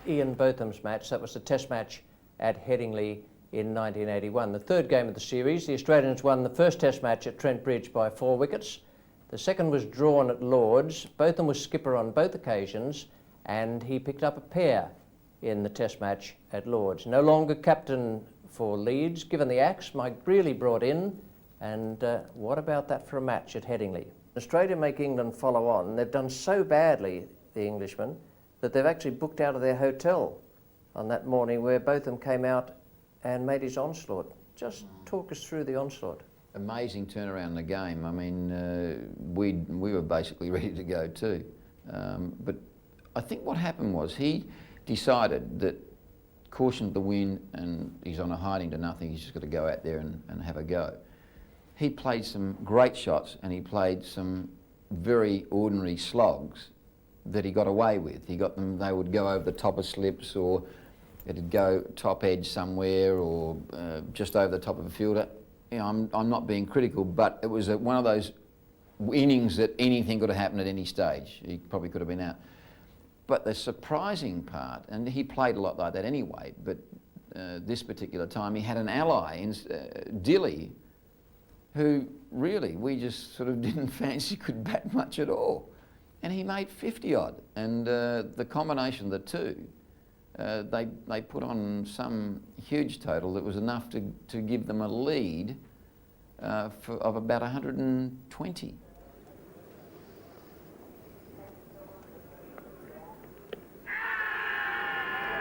Ian Botham's match. That was the Test match at Headingley in 1981. The third game of the series, the Australians won the first Test match at Trent Bridge by 4 wickets. The second was drawn at Lord's. Botham was skipper on both occasions, and he picked up a pair in the Test match at Lord's. No longer captain for Leeds, given the axe, Mike Brearley brought in, and what about that for a match at Headingley? Australia make England follow on. They've done so badly, the Englishmen, that they've actually booked out of their hotel on that morning where Botham came out and made his onslaught. Just talk us through the onslaught. Amazing turnaround in the game. I mean, we were basically ready to go too. But I think what happened was he decided that caution to the wind and he's on a hiding to nothing, he's just got to go out there and have a go. He played some great shots and he played some very ordinary slogs that he got away with. He got them, they would go over the top of slips, or it'd go top edge somewhere, or just over the top of a fielder. You know, I'm not being critical, but it was one of those innings that anything could have happened at any stage. He probably could have been out. But the surprising part, and he played a lot like that anyway, but this particular time he had an ally in Lillee, who really we just sort of didn't fancy could bat much at all. And he made 50 odd, and the combination of the two, they put on some huge total that was enough to give them a lead of about 120.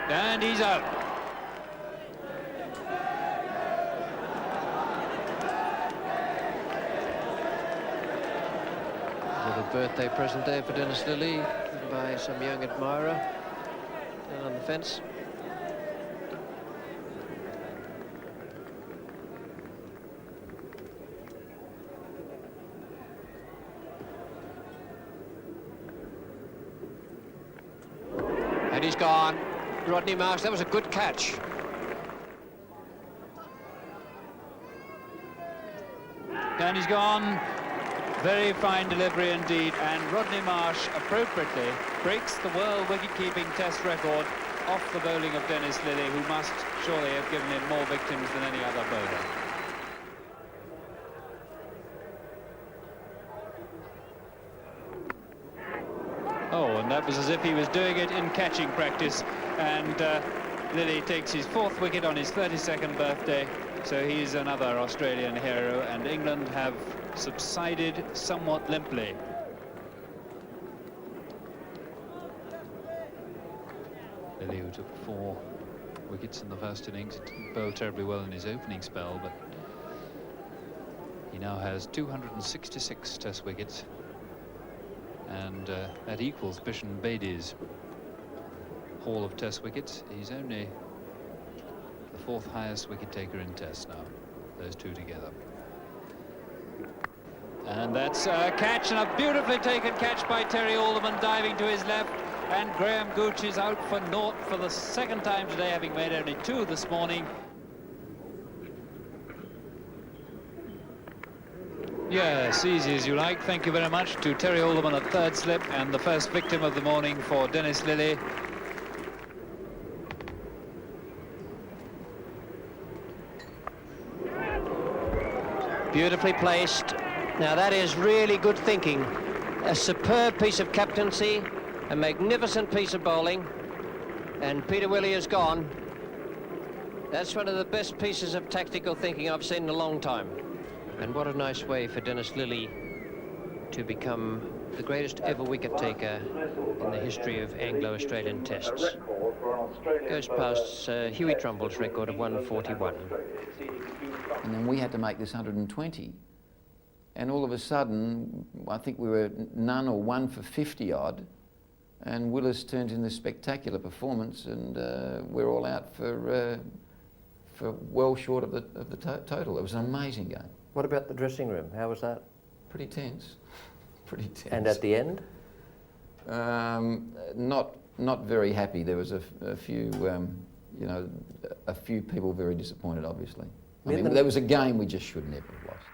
And he's out. Little birthday present there for Dennis Lillee, given by some young admirer down on the fence. And he's gone. Rodney Marsh, that was a good catch. And he's gone. Very fine delivery indeed, and Rodney Marsh appropriately breaks the world wicket-keeping Test record off the bowling of Dennis Lillee, who must surely have given him more victims than any other bowler. Oh, and that was as if he was doing it in catching practice, and Lillee takes his 4th wicket on his 32nd birthday, so he's another Australian hero, and England have subsided somewhat limply. Lillee, who took 4 wickets in the first innings, didn't bowl terribly well in his opening spell, but he now has 266 Test wickets, and that equals Bishan Bedi's haul of Test wickets. He's only the 4th highest wicket taker in Test now, those two together. And that's a catch, and a beautifully taken catch by Terry Alderman, diving to his left, and Graham Gooch is out for naught for the 2nd time today, having made only 2 this morning. Yes, easy as you like. Thank you very much to Terry Alderman at 3rd slip, and the first victim of the morning for Dennis Lillee. Beautifully placed. Now that is really good thinking. A superb piece of captaincy, a magnificent piece of bowling, and Peter Willey is gone. That's one of the best pieces of tactical thinking I've seen in a long time. And what a nice way for Dennis Lillee to become the greatest ever wicket taker in the history of Anglo-Australian tests. Goes past Huey Trumble's record of 141. And then we had to make this 120. And all of a sudden, I think we were none or 1 for 50 odd, and Willis turns in this spectacular performance, and we're all out for well short of the total. It was an amazing game. What about the dressing room? How was that? Pretty tense. Pretty tense. And at the end? Not very happy. There was a few, you know, a few people very disappointed, obviously. I mean, there was a game we just should never have lost.